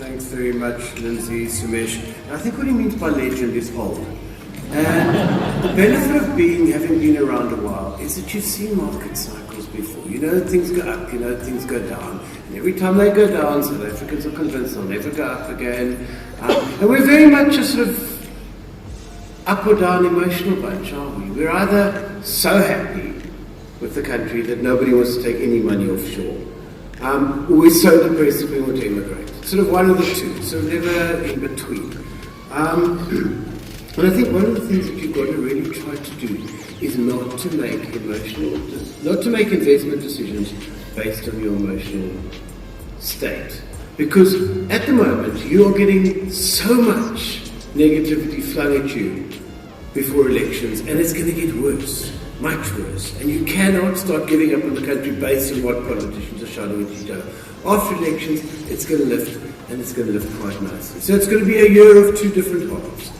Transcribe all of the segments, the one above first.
Thanks very much, Lindsay, Sumesh. I think what he means by legend is old. And the benefit of having been around a while is that you've seen market cycles before. You know things go up, you know things go down. And every time they go down, South Africans are convinced they'll never go up again. And we're very much a sort of up or down emotional bunch, aren't we? We're either so happy with the country that nobody wants to take any money offshore, or we're so depressed that we want to immigrate. Sort of one of the two, sort of never in between. And I think one of the things that you've got to really try to do is not to make investment decisions based on your emotional state. Because at the moment, you are getting so much negativity flung at you before elections, and it's going to get worse, much worse. And you cannot start giving up on the country based on what politicians are shouting at each other. After elections, it's going to lift, and it's going to lift quite nicely. So it's going to be a year of two different halves.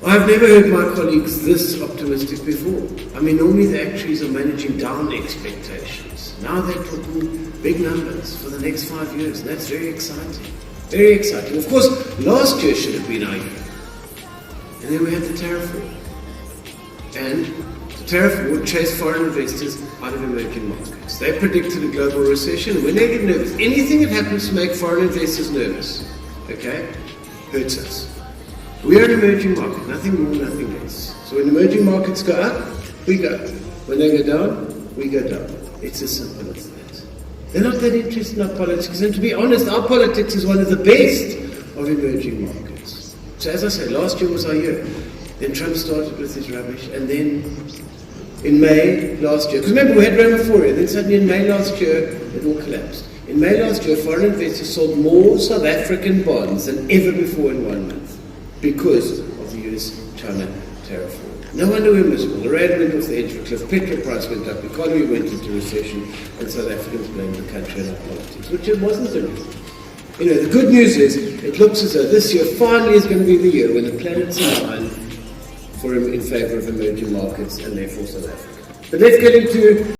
I've never heard my colleagues this optimistic before. I mean, normally the actuaries are managing down expectations. Now they're talking big numbers for the next 5 years, and that's very exciting. Very exciting. Of course, last year should have been our year. And then we had the tariff war. And the tariff war chased foreign investors out of emerging markets. They predicted a global recession, and when they get nervous, anything that happens to make foreign investors nervous, okay, hurts us. We are an emerging market, nothing more, nothing less. So when emerging markets go up, we go up. When they go down, we go down. It's as simple as that. They're not that interested in our politics, and to be honest, our politics is one of the best of emerging markets. So as I say, last year was our year. Then Trump started with his rubbish, and then in May last year, because remember we had Ramaphosa, then suddenly in May last year, it all collapsed. In May last year, foreign investors sold more South African bonds than ever before in 1 month because of the US-China tariff war. No wonder we're miserable. The rand went off the edge of a cliff, petrol price went up, economy went into recession, and South Africans blamed the country and our politics, which it wasn't the reason. You know, the good news is, it looks as though this year finally is going to be the year when the planets align in favour of emerging markets and therefore South Africa. But let's get into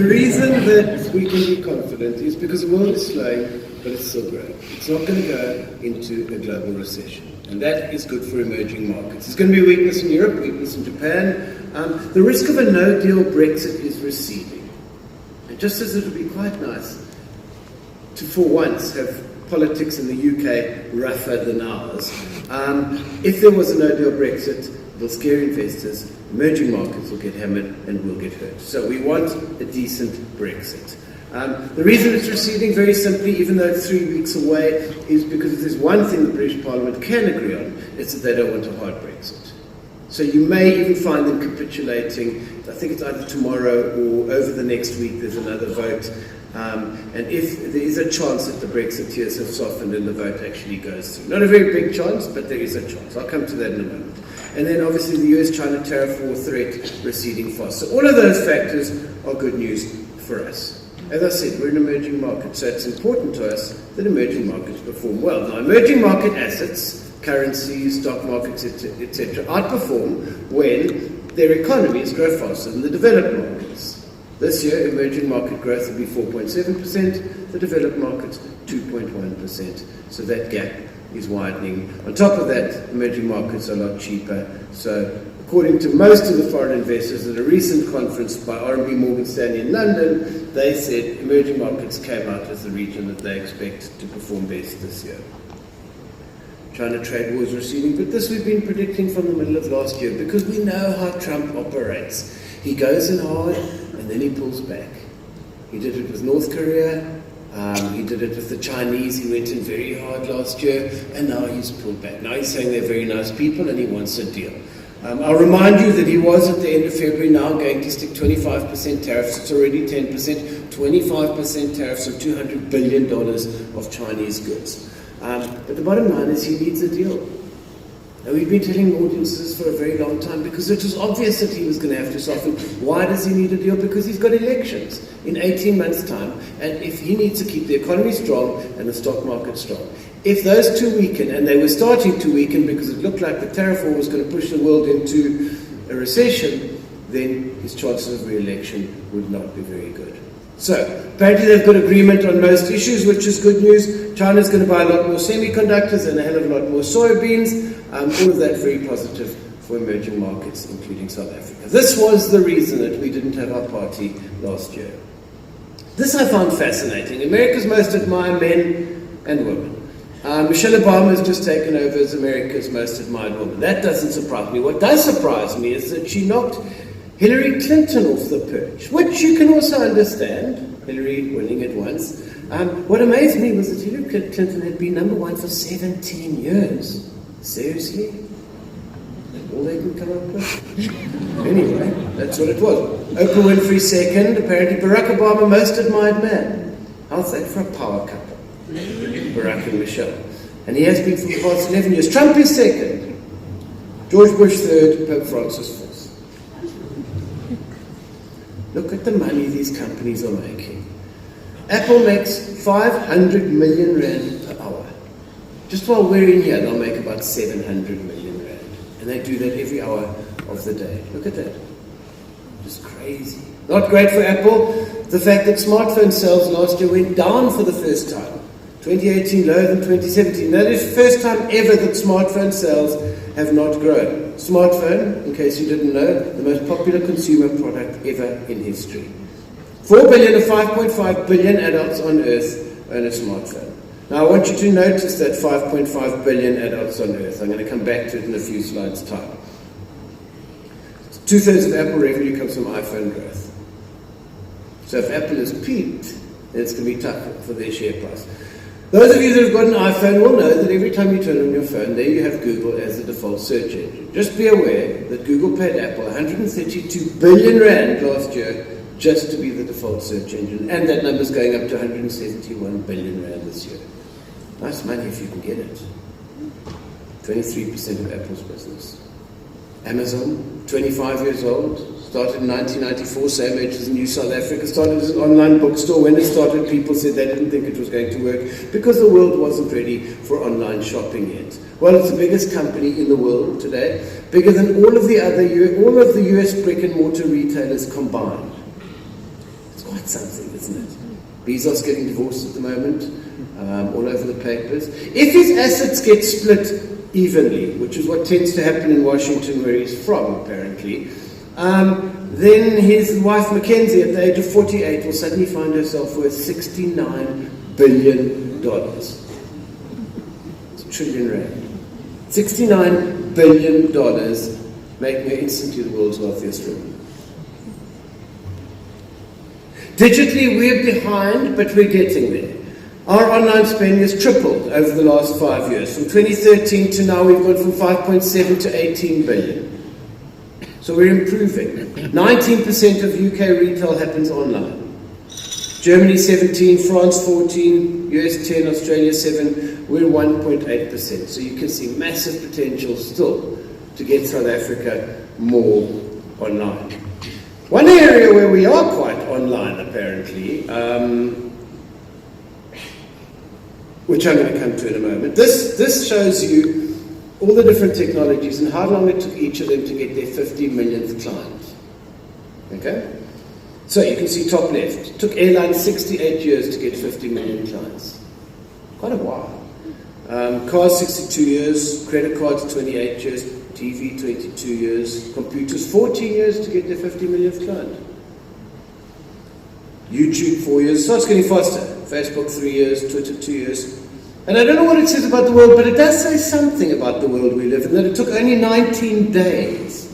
The reason that we can be confident is because the world is slowing, but it's still growing. It's not going to go into a global recession. And that is good for emerging markets. There's going to be weakness in Europe, weakness in Japan. The risk of a no-deal Brexit is receding. And just as it would be quite nice to, for once, have politics in the UK rougher than ours, if there was a no-deal Brexit, it'll scare investors, emerging markets will get hammered and will get hurt. So we want a decent Brexit. The reason it's receding, very simply, even though it's 3 weeks away, is because if there's one thing the British Parliament can agree on, it's that they don't want a hard Brexit. So you may even find them capitulating. I think it's either tomorrow or over the next week there's another vote. And if there is a chance that the Brexiteers have softened and the vote actually goes through. Not a very big chance, but there is a chance. I'll come to that in a moment. And then obviously the US-China tariff war threat receding fast. So all of those factors are good news for us. As I said, we're an emerging market, so it's important to us that emerging markets perform well. Now, emerging market assets, currencies, stock markets, etc., outperform when their economies grow faster than the developed markets. This year, emerging market growth will be 4.7%, the developed markets 2.1%. So that gap is widening. On top of that, emerging markets are a lot cheaper. So according to most of the foreign investors at a recent conference by RMB Morgan Stanley in London, they said emerging markets came out as the region that they expect to perform best this year. China trade war is receding, but this we've been predicting from the middle of last year because we know how Trump operates. He goes in hard and then he pulls back. He did it with North Korea, he did it with the Chinese, he went in very hard last year, and now he's pulled back. Now he's saying they're very nice people and he wants a deal. I'll remind you that he was at the end of February now going to stick 25% tariffs. It's already 10%, 25% tariffs on $200 billion of Chinese goods. But the bottom line is he needs a deal. And we've been telling audiences for a very long time because it was obvious that he was going to have to soften. Why does he need a deal? Because he's got elections in 18 months' time. And if he needs to keep the economy strong and the stock market strong. If those two weaken, and they were starting to weaken because it looked like the tariff war was going to push the world into a recession, then his chances of re-election would not be very good. So, apparently they've got agreement on most issues, which is good news. China's going to buy a lot more semiconductors and a hell of a lot more soybeans. All of that very positive for emerging markets, including South Africa. This was the reason that we didn't have our party last year. This I found fascinating. America's most admired men and women. Michelle Obama has just taken over as America's most admired woman. That doesn't surprise me. What does surprise me is that she knocked Hillary Clinton off the perch, which you can also understand, Hillary winning it once. What amazed me was that Hillary Clinton had been number one for 17 years. Seriously? All they can come up with? Anyway, that's what it was. Oprah Winfrey second, apparently Barack Obama most admired man. How's that for a power couple? Barack and Michelle. And he has been for the past 11 years. Trump is second. George Bush third, Pope Francis fourth. Look at the money these companies are making. Apple makes 500 million rand per hour. Just while we're in here, they'll make about 700 million rand. And they do that every hour of the day. Look at that. Just crazy. Not great for Apple. The fact that smartphone sales last year went down for the first time. 2018 lower than 2017. That is the first time ever that smartphone sales have not grown. Smartphone, in case you didn't know, the most popular consumer product ever in history. 4 billion of 5.5 billion adults on Earth own a smartphone. Now I want you to notice that 5.5 billion adults on Earth. I'm going to come back to it in a few slides' time. 2/3 of Apple revenue comes from iPhone growth. So if Apple has peaked, then it's going to be tough for their share price. Those of you that have got an iPhone will know that every time you turn on your phone, there you have Google as the default search engine. Just be aware that Google paid Apple 132 billion rand last year just to be the default search engine, and that number's going up to 171 billion rand this year. Nice money if you can get it. 23% of Apple's business. Amazon, 25 years old, started in 1994, same age as New South Africa, started as an online bookstore. When it started, people said they didn't think it was going to work because the world wasn't ready for online shopping yet. Well, it's the biggest company in the world today, bigger than all of the US brick and mortar retailers combined. It's quite quite something, isn't it? Bezos getting divorced at the moment, all over the papers. If his assets get split evenly, which is what tends to happen in Washington, where he's from, apparently, then his wife Mackenzie, at the age of 48, will suddenly find herself worth $69 billion. It's $1 trillion. $69 billion, making her instantly the world's wealthiest woman. Digitally, we're behind, but we're getting there. Our online spending has tripled over the last 5 years. From 2013 to now, we've gone from 5.7 to 18 billion. So we're improving. 19% of UK retail happens online. Germany 17, France 14, US 10, Australia 7. We're 1.8%. So you can see massive potential still to get South Africa more online. One area where we are quite online, apparently, which I'm going to come to in a moment. This shows you all the different technologies and how long it took each of them to get their 50 millionth client. Okay? So you can see top left. It took airlines 68 years to get 50 million clients. Quite a while. Cars 62 years, credit cards 28 years, TV 22 years, computers 14 years to get their 50 millionth client. YouTube 4 years, so it's getting faster. Facebook 3 years, Twitter 2 years. And I don't know what it says about the world, but it does say something about the world we live in, that it took only 19 days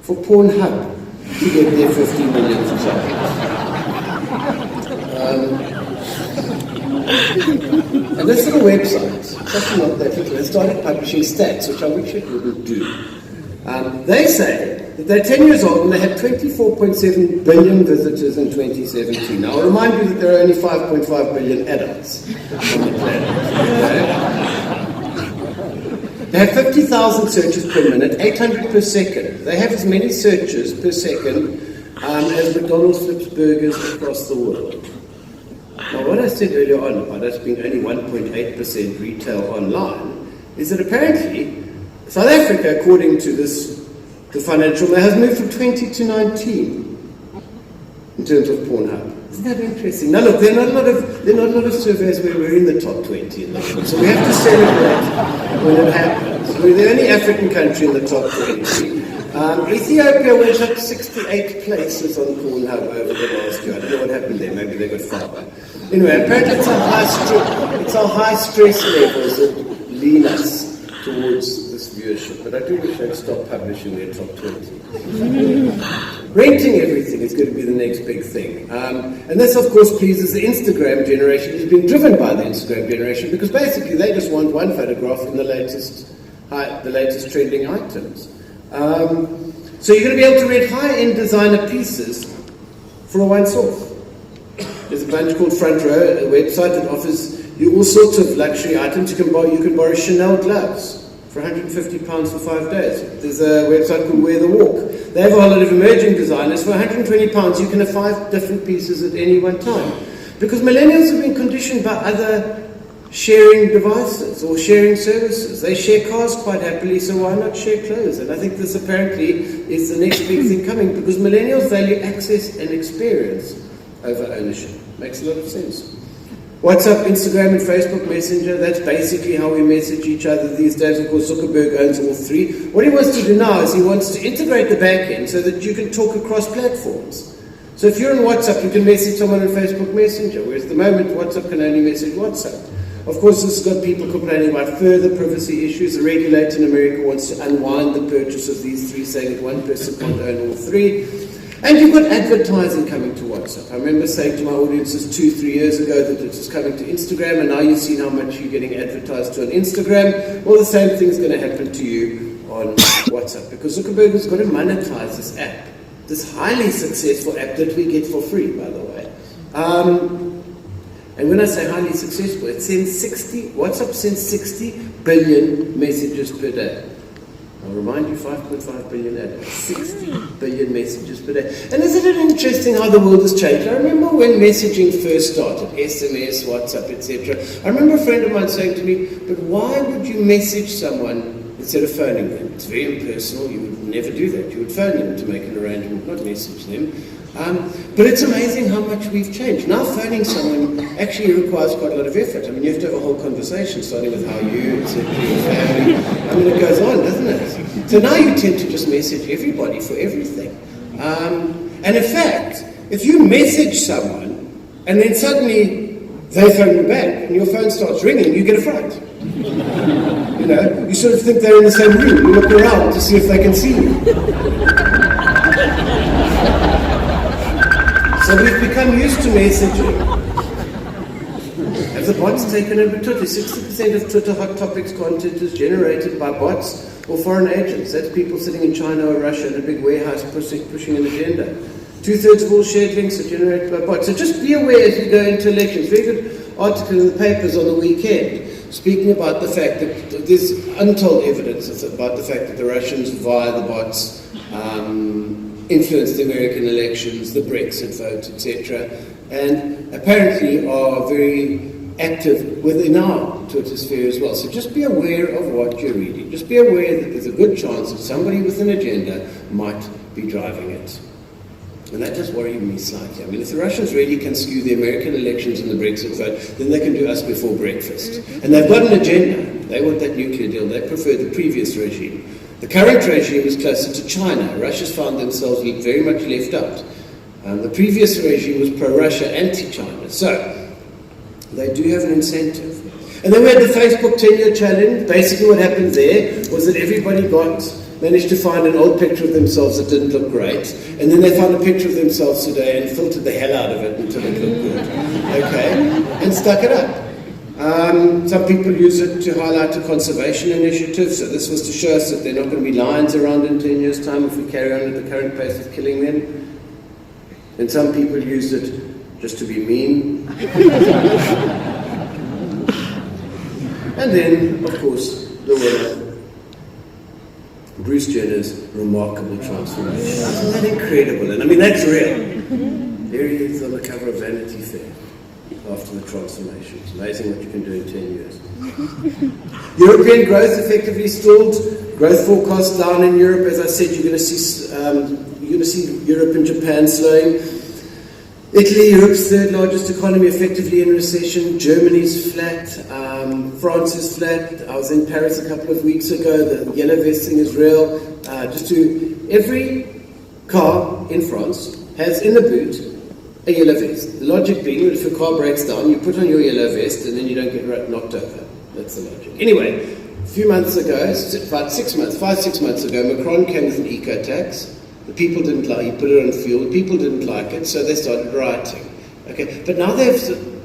for Pornhub to get their 50 millionth client. And this little website, it's actually not that little, it started publishing stats, which I wish it wouldn't do. They say that they're 10 years old and they had 24.7 billion visitors in 2017. Now, I'll remind you that there are only 5.5 billion adults on the planet. Okay? They have 50,000 searches per minute, 800 per second. They have as many searches per second as McDonald's flips burgers across the world. Now, what I said earlier on about us being only 1.8% retail online is that apparently South Africa, according to the financial, has moved from 20 to 19 in terms of Pornhub. Isn't that interesting? Now look, there are not a lot of surveys where we're in the top 20 in the world, so we have to celebrate when it happens. We're the only African country in the top 20. Ethiopia went up 68 places on Pornhub over the last year. I don't know what happened there. Maybe they got farther. Anyway, apparently it's our high stress levels that lean us towards this viewership. But I do wish they'd stop publishing their top 20. Renting everything is going to be the next big thing. And this, of course, pleases the Instagram generation. It's been driven by the Instagram generation because basically they just want one photograph in the latest trending items. So you're going to be able to rent high-end designer pieces for a once-off. There's a bunch called Front Row, a website that offers you all sorts of luxury items. You can borrow Chanel gloves for £150 for 5 days. There's a website called Wear the Walk. They have a whole lot of emerging designers. For £120, you can have 5 different pieces at any one time. Because millennials have been conditioned by other sharing devices or sharing services. They share cars quite happily, so why not share clothes? And I think this apparently is the next big thing coming because millennials value access and experience over ownership. Makes a lot of sense. WhatsApp, Instagram, and Facebook Messenger, that's basically how we message each other these days. Of course, Zuckerberg owns all three. What he wants to do now is he wants to integrate the back end so that you can talk across platforms. So if you're on WhatsApp, you can message someone on Facebook Messenger, whereas at the moment, WhatsApp can only message WhatsApp. Of course, this has got people complaining about further privacy issues. The regulator in America wants to unwind the purchase of these three, saying that one person can't own all three. And you've got advertising coming to WhatsApp. I remember saying to my audiences 2-3 years ago that it was coming to Instagram, and now you've seen how much you're getting advertised to on Instagram. Well, the same thing is going to happen to you on WhatsApp, because Zuckerberg has got to monetize this app, this highly successful app that we get for free, by the way. And when I say highly successful, WhatsApp sends 60 billion messages per day. I'll remind you, 5.5 billion adults, 60 billion messages per day. And isn't it interesting how the world has changed? I remember when messaging first started, SMS, WhatsApp, etc. I remember a friend of mine saying to me, but why would you message someone instead of phoning them? It's very impersonal, you would never do that. You would phone them to make an arrangement, not message them. But it's amazing how much we've changed. Now phoning someone actually requires quite a lot of effort. I mean, you have to have a whole conversation, starting with how you, etc., your family. I mean, it goes on, doesn't it? So now you tend to just message everybody for everything. And in fact, if you message someone, and then suddenly they phone you back, and your phone starts ringing, you get a fright. You know, you sort of think they're in the same room. You look around to see if they can see you. So we've become used to messaging. Have the bots taken over Twitter? 60% of Twitter Hot Topics content is generated by bots or foreign agents. That's people sitting in China or Russia in a big warehouse pushing an agenda. 2/3 of all shared links are generated by bots. So just be aware as we go into elections. Very good article in the papers on the weekend speaking about the fact that there's untold evidence about the fact that the Russians, via the bots, influenced the American elections, the Brexit vote, etc., and apparently are very active within our Twitter sphere as well. So just be aware of what you're reading. Just be aware that there's a good chance that somebody with an agenda might be driving it. And that does worry me slightly. I mean, if the Russians really can skew the American elections and the Brexit vote, then they can do us before breakfast. And they've got an agenda. They want that nuclear deal. They prefer the previous regime. The current regime is closer to China. Russia's found themselves very much left out. The previous regime was pro-Russia, anti-China. So, they do have an incentive. And then we had the Facebook 10-year challenge. Basically what happened there was that everybody managed to find an old picture of themselves that didn't look great, and then they found a picture of themselves today and filtered the hell out of it until it looked good, okay, and stuck it up. Some people use it to highlight a conservation initiative, so this was to show us that there are not going to be lions around in 10 years' time if we carry on at the current pace of killing them. And some people use it just to be mean. And then, of course, the winner, Bruce Jenner's remarkable transformation. Isn't that incredible? And I mean, that's real. There he is on the cover of Vanity Fair after the transformation. It's amazing what you can do in 10 years. European growth effectively stalled. Growth forecasts down in Europe. As I said, you're going to see Europe and Japan slowing. Italy, Europe's third largest economy, effectively in recession. Germany's flat. France is flat. I was in Paris a couple of weeks ago. The yellow vest thing is real. Every car in France has in the boot a yellow vest. The logic being that if your car breaks down, you put on your yellow vest and then you don't get knocked over. That's the logic. Anyway, a few months ago, about 5-6 months ago, Macron came with an eco-tax. The people didn't like it. He put it on fuel. The people didn't like it, so they started rioting. Okay, but now they've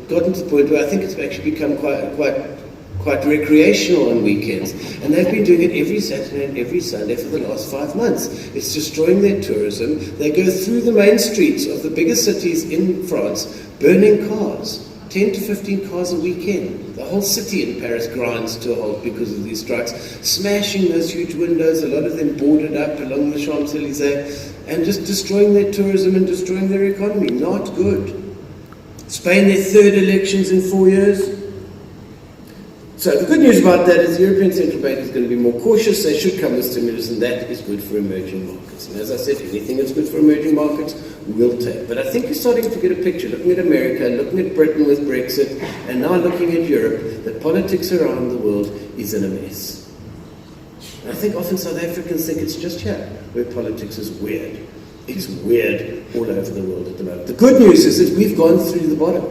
gotten to the point where I think it's actually become quite recreational on weekends, and they've been doing it every Saturday and every Sunday for the last 5 months. It's destroying their tourism. They go through the main streets of the biggest cities in France, burning cars. 10 to 15 cars a weekend. The whole city in Paris grinds to a halt because of these strikes, smashing those huge windows, a lot of them boarded up along the Champs-Élysées, and just destroying their tourism and destroying their economy. Not good. Spain, their third elections in 4 years. So the good news about that is the European Central Bank is going to be more cautious. They should come with stimulus, and that is good for emerging markets. And as I said, anything that's good for emerging markets, we'll take. But I think you're starting to get a picture, looking at America, looking at Britain with Brexit, and now looking at Europe, that politics around the world is in a mess. And I think often South Africans think it's just here where politics is weird. It's weird all over the world at the moment. The good news is that we've gone through the bottom,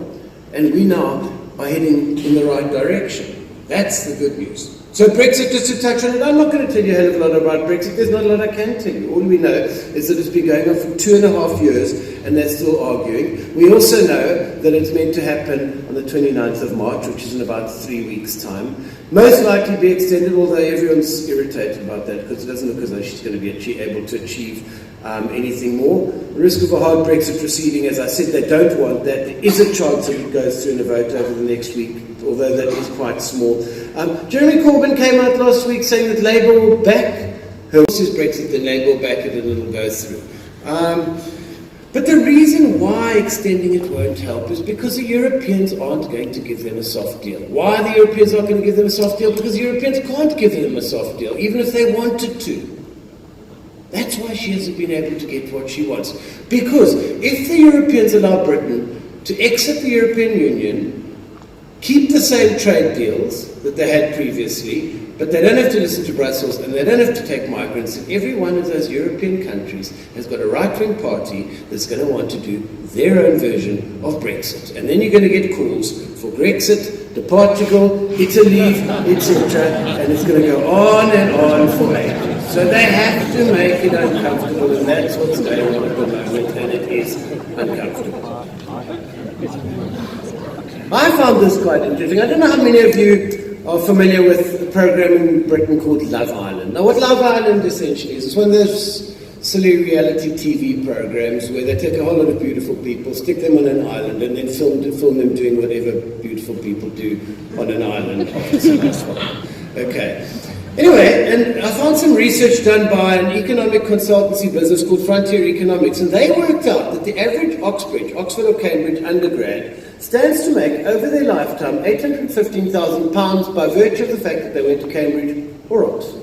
and we now are heading in the right direction. That's the good news. So Brexit, just to touch on it, I'm not going to tell you a hell of a lot about Brexit. There's not a lot I can tell you. All we know is that it's been going on for 2.5 years, and they're still arguing. We also know that it's meant to happen on the 29th of March, which is in about 3 weeks' time. Most likely be extended, although everyone's irritated about that, because it doesn't look as though she's going to be able to achieve anything more. The risk of a hard Brexit proceeding, as I said, they don't want that. There is a chance that it goes through in a vote over the next week, although that is quite small. Jeremy Corbyn came out last week saying that Labour will back her Brexit, then Labour will back it and it will go through. But the reason why extending it won't help is because the Europeans aren't going to give them a soft deal. Why the Europeans aren't going to give them a soft deal? Because the Europeans can't give them a soft deal, even if they wanted to. That's why she hasn't been able to get what she wants. Because if the Europeans allow Britain to exit the European Union, keep the same trade deals that they had previously, but they don't have to listen to Brussels and they don't have to take migrants, and every one of those European countries has got a right-wing party that's going to want to do their own version of Brexit. And then you're going to get calls for Grexit, to Portugal, Italy, etc. And it's going to go on and on for ages. So they have to make it uncomfortable, and that's what's going on at the moment, and it is uncomfortable. I found this quite interesting. I don't know how many of you are familiar with a program in Britain called Love Island. Now, what Love Island essentially is, it's one of those silly reality TV programs where they take a whole lot of beautiful people, stick them on an island, and then film them doing whatever beautiful people do on an island. Okay. Anyway, and I found some research done by an economic consultancy business called Frontier Economics, and they worked out that the average Oxford or Cambridge undergrad stands to make over their lifetime £815,000 by virtue of the fact that they went to Cambridge or Oxford.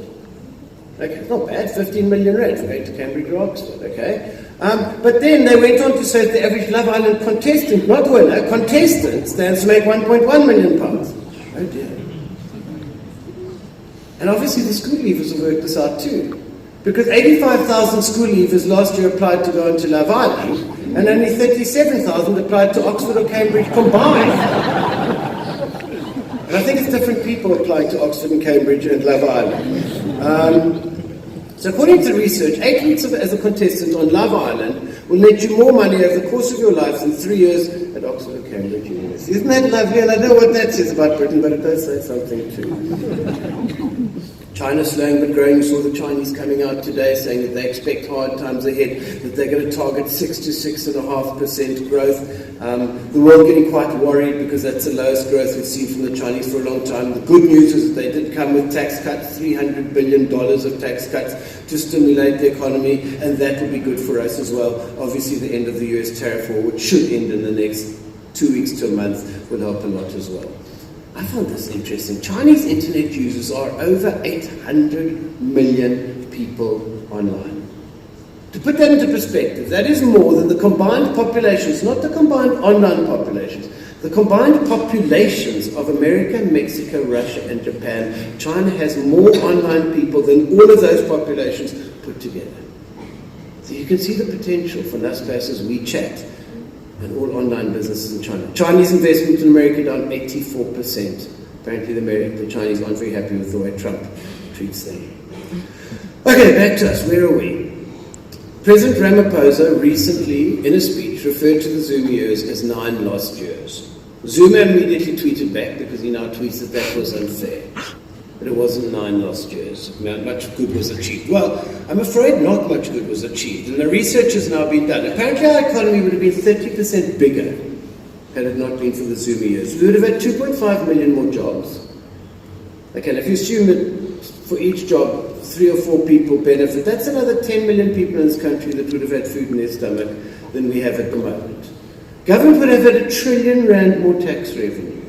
Okay, it's not bad, 15 million rand for going to Cambridge or Oxford, okay? But then they went on to say that the average Love Island contestant, not winner, contestant, stands to make £1.1 million. Oh dear. And obviously the school leavers have worked this out too. Because 85,000 school leavers last year applied to go into Love Island, and only 37,000 applied to Oxford or Cambridge combined. And I think it's different people applying to Oxford and Cambridge and Love Island. So according to research, 8 weeks as a contestant on Love Island will net you more money over the course of your life than 3 years at Oxford or Cambridge University. Isn't that lovely? And I don't know what that says about Britain, but it does say something too. China's slowing but growing. You saw the Chinese coming out today saying that they expect hard times ahead, that they're going to target 6 to 6.5% growth. The world getting quite worried because that's the lowest growth we've seen from the Chinese for a long time. The good news is that they did come with tax cuts, $300 billion of tax cuts to stimulate the economy, and that will be good for us as well. Obviously the end of the US tariff war, which should end in the next 2 weeks to a month, will help a lot as well. I found this interesting. Chinese internet users are over 800 million people online. To put that into perspective, that is more than the combined populations, not the combined online populations, the combined populations of America, Mexico, Russia, and Japan. China has more online people than all of those populations put together. So you can see the potential for Naspers' WeChat and all online businesses in China. Chinese investment in America down 84%. Apparently the Chinese aren't very happy with the way Trump treats them. Okay, back to us. Where are we? President Ramaphosa recently, in a speech, referred to the Zuma years as 9 lost years. Zuma immediately tweeted back because he now tweets that that was unfair. But it wasn't 9 lost years. Much good was achieved. Well, I'm afraid not much good was achieved, and the research has now been done. Apparently our economy would have been 30% bigger had it not been for the Zuma years. We would have had 2.5 million more jobs. Okay, and if you assume that for each job 3 or 4 people benefit, that's another 10 million people in this country that would have had food in their stomach than we have at the moment. Government would have had R1 trillion more tax revenue.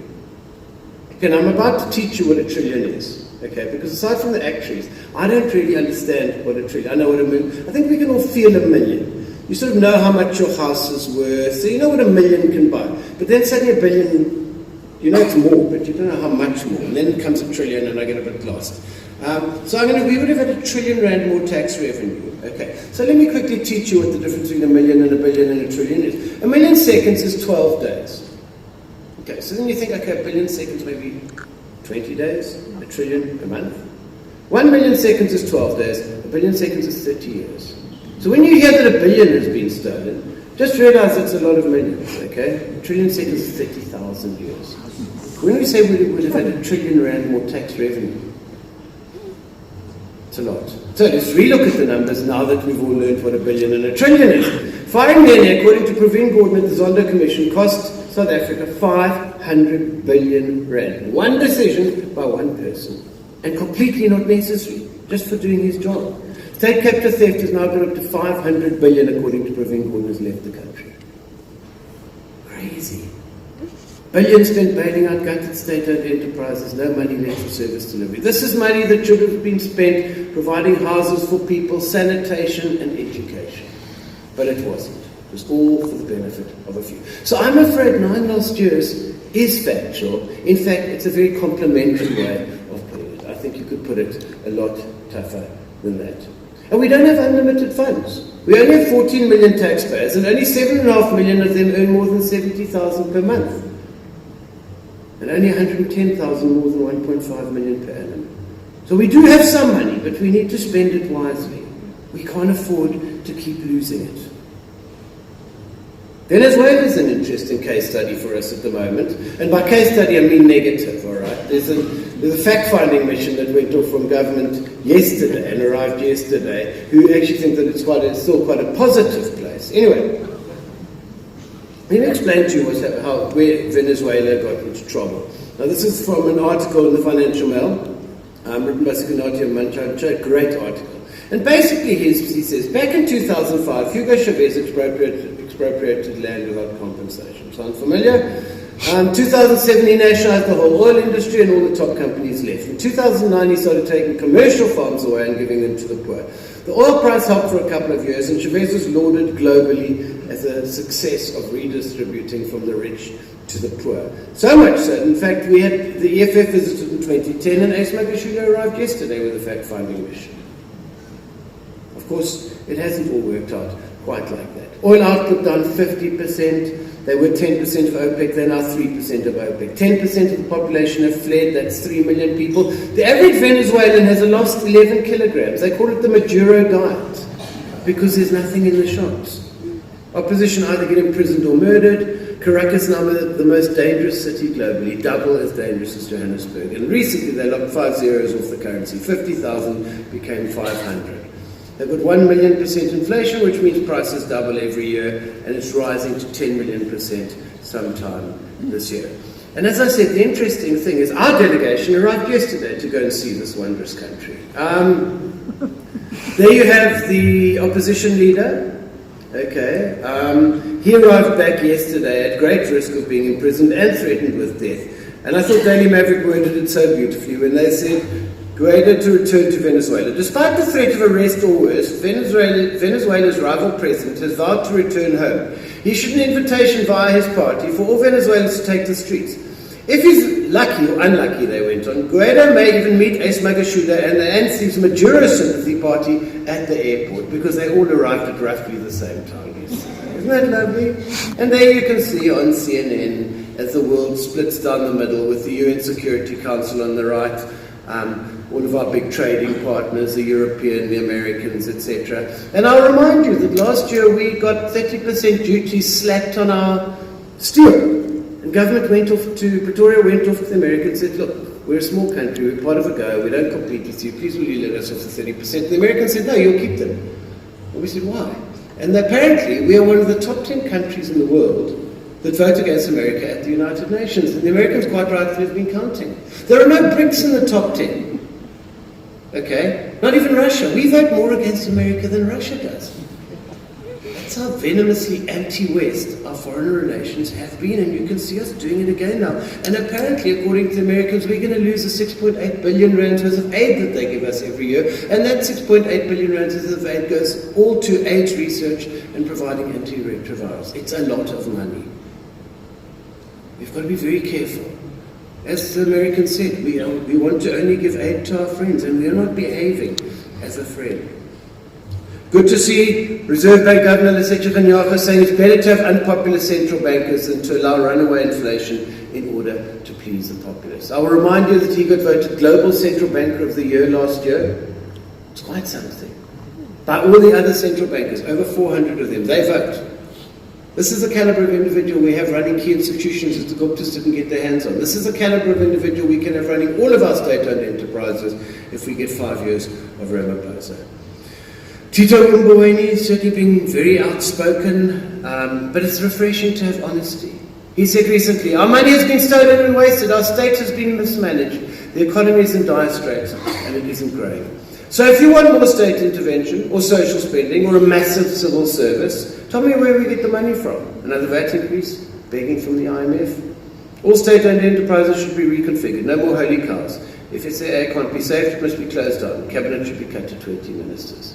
Okay, and I'm about to teach you what $1 trillion is. Okay, because aside from the actuaries, I don't really understand what $1 trillion. I know what $1 million. I think we can all feel $1 million. You sort of know how much your house is worth, so you know what $1 million can buy. But then suddenly $1 billion, you know it's more, but you don't know how much more. And then comes $1 trillion, and I get a bit lost. So we would have had R1 trillion more tax revenue. Okay, so let me quickly teach you what the difference between $1 million and $1 billion and $1 trillion is. 1 million seconds is 12 days. Okay, so then you think, okay, 1 billion seconds maybe 20 days, $1 trillion a month. 1 million seconds is 12 days, 1 billion seconds is 30 years. So when you hear that $1 billion has been stolen, just realize it's a lot of millions, okay? 1 trillion seconds is 30,000 years. When we say we would have had R1 trillion more tax revenue, it's a lot. So let's relook at the numbers now that we've all learned what $1 billion and $1 trillion is. Firing Nene, according to Praveen Gordhan at the Zondo Commission, cost South Africa 500 billion rand. One decision by one person. And completely not necessary, just for doing his job. State capital theft has now gone up to 500 billion, according to Praveen Gordhan, has left the country. Crazy. Billions spent bailing out gutted state-owned enterprises, no money left for service delivery. This is money that should have been spent providing houses for people, sanitation and education. But it wasn't. It was all for the benefit of a few. So I'm afraid 9 lost years is factual. In fact, it's a very complimentary way of putting it. I think you could put it a lot tougher than that. And we don't have unlimited funds. We only have 14 million taxpayers, and only 7.5 million of them earn more than 70,000 per month. And only 110,000 more than 1.5 million per annum. So we do have some money, but we need to spend it wisely. We can't afford to keep losing it. Venezuela is an interesting case study for us at the moment. And by case study, I mean negative, all right? There's a fact-finding mission that went off from government yesterday and arrived yesterday, who actually think that it's still quite a positive place. Anyway, let me explain to you where Venezuela got into trouble. Now, this is from an article in the Financial Mail, written by Secretary Manchacha, a great article. And basically, he says, back in 2005, Hugo Chavez expropriated land without compensation. Sound familiar? 2007, he nationalized the whole oil industry and all the top companies left. In 2009, he started taking commercial farms away and giving them to the poor. The oil price helped for a couple of years, and Chavez was lauded globally as a success of redistributing from the rich to the poor. So much so, in fact, we had the EFF visited in 2010, and Ace Magashule arrived yesterday with a fact-finding mission. Of course, it hasn't all worked out quite like that. Oil output down 50%. They were 10% of OPEC, they're now 3% of OPEC. 10% of the population have fled, that's 3 million people. The average Venezuelan has lost 11 kilograms. They call it the Maduro diet, because there's nothing in the shops. Opposition either get imprisoned or murdered. Caracas now the most dangerous city globally, double as dangerous as Johannesburg. And recently they locked 5 zeros off the currency. 50,000 became 500. They've got 1 million% inflation, which means prices double every year, and it's rising to 10 million% sometime this year. And as I said, the interesting thing is our delegation arrived yesterday to go and see this wondrous country. There you have the opposition leader. Okay, he arrived back yesterday at great risk of being imprisoned and threatened with death. And I thought Daily Maverick worded it so beautifully when they said, Guaidó to return to Venezuela. Despite the threat of arrest or worse, Venezuela's rival president has vowed to return home. He issued an invitation via his party for all Venezuelans to take the streets. If he's lucky or unlucky, they went on, Guaidó may even meet Ace Magashule and the ANSI's Maduro sympathy party at the airport, because they all arrived at roughly the same time. Isn't that lovely? And there you can see on CNN as the world splits down the middle with the UN Security Council on the right, all of our big trading partners, the European, the Americans, etc. And I'll remind you that last year we got 30% duty slapped on our steel. And government went off to, Pretoria went off to the Americans and said, look, we're a small country, we're part of a go, we don't compete with you, please will you let us off the 30%? The Americans said, no, you'll keep them. And we said, why? And apparently we are one of the top 10 countries in the world that vote against America at the United Nations. And the Americans quite rightly have been counting. There are no BRICS in the top 10. Okay? Not even Russia. We vote more against America than Russia does. That's how venomously anti-West our foreign relations have been, and you can see us doing it again now. And apparently, according to the Americans, we're going to lose the 6.8 billion rand worth of aid that they give us every year, and that 6.8 billion rand worth of aid goes all to AIDS research and providing antiretrovirals. It's a lot of money. We've got to be very careful. As the Americans said, we want to only give aid to our friends, and we are not behaving as a friend. Good to see Reserve Bank Governor Lesetja Kganyago saying it's better to have unpopular central bankers than to allow runaway inflation in order to please the populace. I will remind you that he got voted Global Central Banker of the Year last year. It's quite something. By all the other central bankers, over 400 of them, they vote. This is the caliber of individual we have running key institutions that the Guptas didn't get their hands on. This is the caliber of individual we can have running all of our state-owned enterprises if we get 5 years of Ramaphosa. Tito Mboweni is certainly being very outspoken, but it's refreshing to have honesty. He said recently, our money has been stolen and wasted, our state has been mismanaged, the economy is in dire straits, and it isn't growing. So if you want more state intervention, or social spending, or a massive civil service, tell me where we get the money from. Another VAT increase, begging from the IMF. All state-owned enterprises should be reconfigured. No more holy cows. If SAA can't be saved, it must be closed down. Cabinet should be cut to 20 ministers.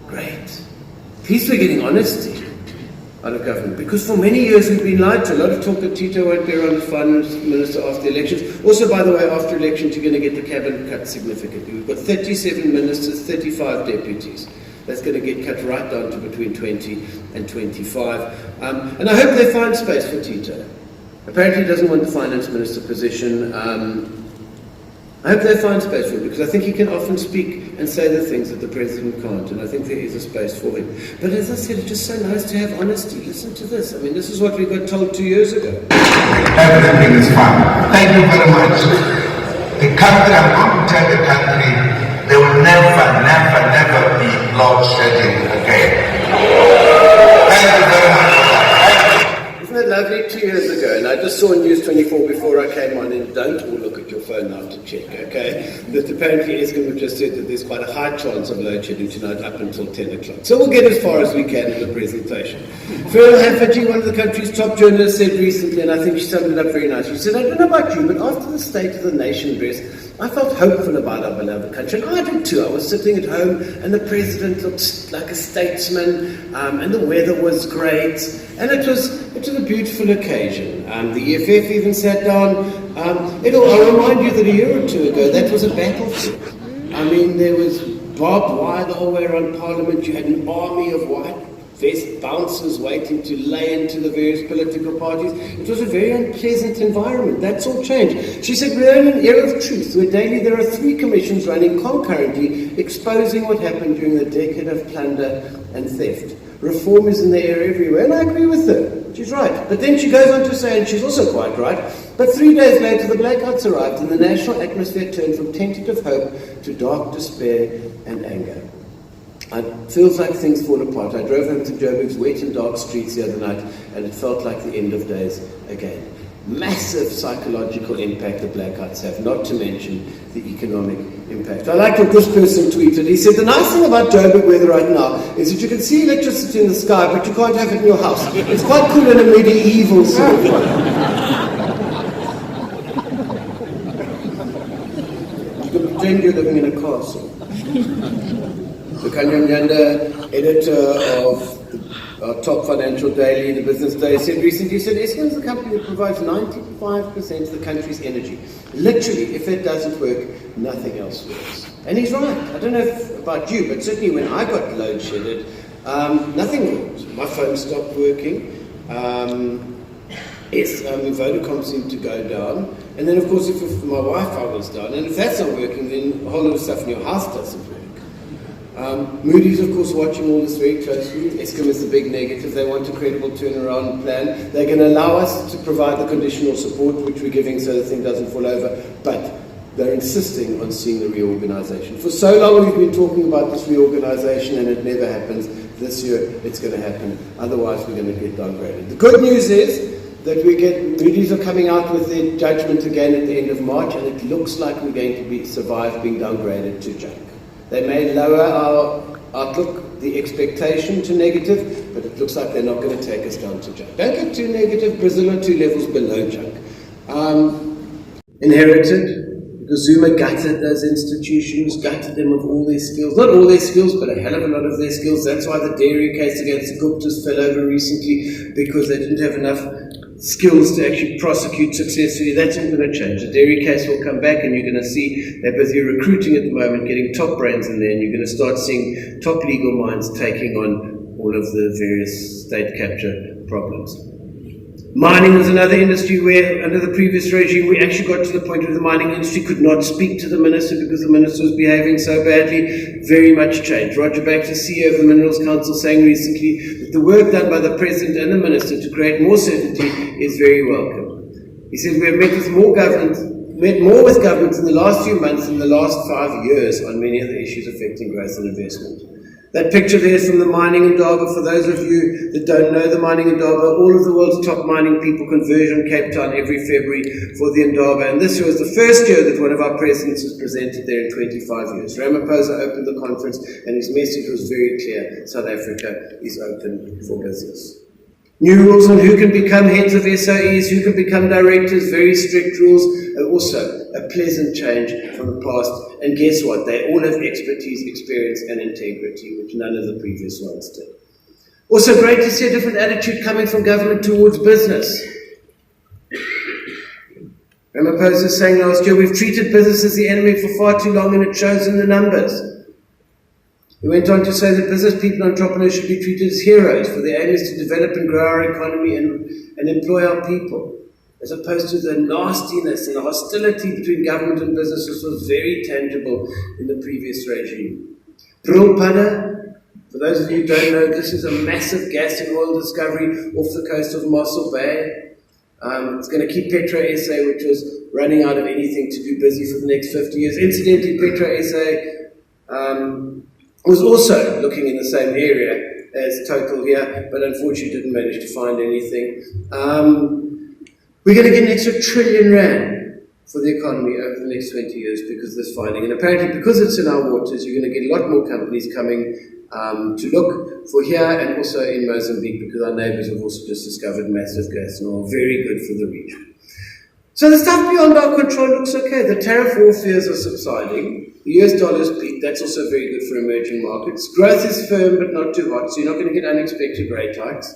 Great. At least we're getting honesty out of government, because for many years we've been lied to. A lot of talk that Tito won't be around as finance minister after the elections. Also, by the way, after elections you're going to get the cabinet cut significantly. We've got 37 ministers, 35 deputies. That's going to get cut right down to between 20 and 25. And I hope they find space for Tito. Apparently he doesn't want the finance minister position. I hope they find space for him, because I think he can often speak and say the things that the president can't, and I think there is a space for him. But as I said, it's just so nice to have honesty. Listen to this. I mean, this is what we got told 2 years ago. Everything is fine. Thank you very much. The country, I'm going to tell the country, there will never be blood shedding again. Thank you very much. Isn't that lovely? 2 years ago, and I just saw on News 24 before I came on, and don't all look at your phone now to check, okay? That apparently Eskom have just said that there's quite a high chance of load shedding tonight up until 10 o'clock. So we'll get as far as we can in the presentation. Phil Hafaji, one of the country's top journalists, said recently, and I think she summed it up very nicely, she said, I don't know about you, but after the State of the Nation address, I felt hopeful about our beloved country, and I did too. I was sitting at home, and the president looked like a statesman, and the weather was great, and it was a beautiful occasion. The EFF even sat down. I'll remind you that a year or two ago, that was a battlefield. I mean, there was barbed wire the whole way around Parliament. You had an army of white vest bouncers waiting to lay into the various political parties. It was a very unpleasant environment. That's all changed. She said, we're in an era of truth, where daily there are 3 commissions running concurrently, exposing what happened during the decade of plunder and theft. Reform is in the air everywhere, and I agree with her. She's right. But then she goes on to say, and she's also quite right, but 3 days later the blackouts arrived, and the national atmosphere turned from tentative hope to dark despair and anger. It feels like things fall apart. I drove home to Joburg's wet and dark streets the other night, and it felt like the end of days again. Massive psychological impact the blackouts have, not to mention the economic impact. I like what this person tweeted. He said, the nice thing about Joburg weather right now is that you can see electricity in the sky, but you can't have it in your house. It's quite cool in a medieval sort of way. You can pretend you're living in a castle. The Kanyamyanda editor of our top financial daily, the Business Day, said recently, he said, Eskom is the company that provides 95% of the country's energy. Literally, if it doesn't work, nothing else works. And he's right. I don't know about you, but certainly when I got load shedded, nothing worked. My phone stopped working. Vodacom seemed to go down. And then, of course, if my Wi-Fi was down, and if that's not working, then a whole lot of stuff in your house doesn't work. Moody's, of course, watching all this very closely. Eskom is the big negative. They want a credible turnaround plan. They're going to allow us to provide the conditional support which we're giving so the thing doesn't fall over, but they're insisting on seeing the reorganization. For so long we've been talking about this reorganization and it never happens. This year it's going to happen. Otherwise we're going to get downgraded. The good news is that Moody's are coming out with their judgment again at the end of March, and it looks like we're going to survive being downgraded to junk. They may lower our outlook, the expectation to negative, but it looks like they're not going to take us down to junk. Don't get too negative. Brazil are 2 levels below junk. Inherited, because Zuma gutted those institutions, gutted them of all their skills. Not all their skills, but a hell of a lot of their skills. That's why the dairy case against the Guptas fell over recently, because they didn't have enough skills to actually prosecute successfully. That's not going to change. The dairy case will come back, and you're going to see they're busy recruiting at the moment, getting top brains in there, and you're going to start seeing top legal minds taking on all of the various state capture problems. Mining was another industry where, under the previous regime, we actually got to the point where the mining industry could not speak to the minister because the minister was behaving so badly. Very much changed. Roger Baxter, CEO of the Minerals Council, saying recently that the work done by the President and the Minister to create more certainty is very welcome. He said, we have met more with governments in the last few months than the last 5 years on many of the issues affecting growth and investment. That picture there is from the mining Indaba. For those of you that don't know the mining Indaba, all of the world's top mining people converge on Cape Town every February for the Indaba. And this year was the first year that one of our presidents was presented there in 25 years. Ramaphosa opened the conference and his message was very clear. South Africa is open for business. New rules on who can become heads of SOEs, who can become directors, very strict rules, and also a pleasant change from the past. And guess what? They all have expertise, experience, and integrity, which none of the previous ones did. Also great to see a different attitude coming from government towards business. Ramaphosa saying last year, we've treated business as the enemy for far too long and it shows in the numbers. He went on to say that business people and entrepreneurs should be treated as heroes, for their aim is to develop and grow our economy and employ our people, as opposed to the nastiness and the hostility between government and business, which was very tangible in the previous regime. Brulpada, for those of you who don't know, this is a massive gas and oil discovery off the coast of Mossel Bay. It's going to keep Petro SA, which was running out of anything to do, busy for the next 50 years. Incidentally, Petro SA was also looking in the same area as Total here, but unfortunately didn't manage to find anything. We're going to get an extra R1 trillion for the economy over the next 20 years because of this finding. And apparently, because it's in our waters, you're going to get a lot more companies coming to look for here and also in Mozambique, because our neighbours have also just discovered massive gas and oil, very good for the region. So the stuff beyond our control looks okay. The tariff war fears are subsiding. The US dollar's peaked. That's also very good for emerging markets. Growth is firm but not too hot, so you're not going to get unexpected rate hikes.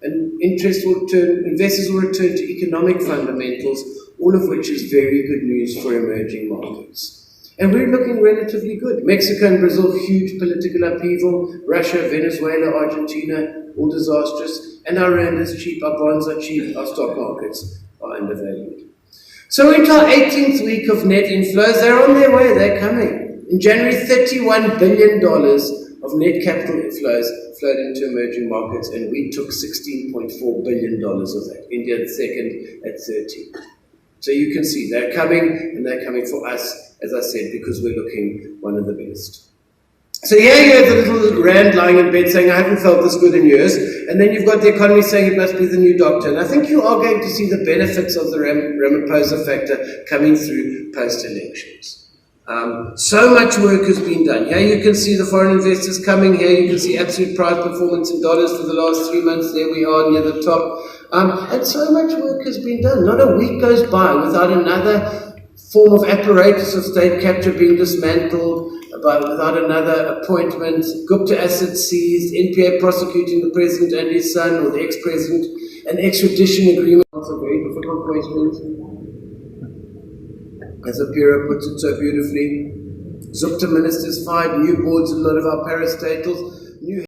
And investors will return to economic fundamentals, all of which is very good news for emerging markets. And we're looking relatively good. Mexico and Brazil, huge political upheaval. Russia, Venezuela, Argentina, all disastrous. And our rand is cheap, our bonds are cheap, our stock markets are undervalued. So into our 18th week of net inflows. They're on their way, they're coming. In January, $31 billion of net capital inflows flowed into emerging markets, and we took $16.4 billion of that. India the second at 30. So you can see they're coming, and they're coming for us, as I said, because we're looking one of the best. So here you have the little rand lying in bed saying, I haven't felt this good in years. And then you've got the economy saying it must be the new doctor. And I think you are going to see the benefits of the Ramaphosa factor coming through post-elections. So much work has been done. Here you can see the foreign investors coming. Here you can see absolute price performance in dollars for the last 3 months. There we are near the top. And so much work has been done. Not a week goes by without another form of apparatus of state capture being dismantled, without another appointment, Gupta assets seized, NPA prosecuting the president and his son, or the ex-president, an extradition agreement. It's a very difficult question, as Apira puts it so beautifully. Zupta ministers fired, new boards, a lot of our parastatals, new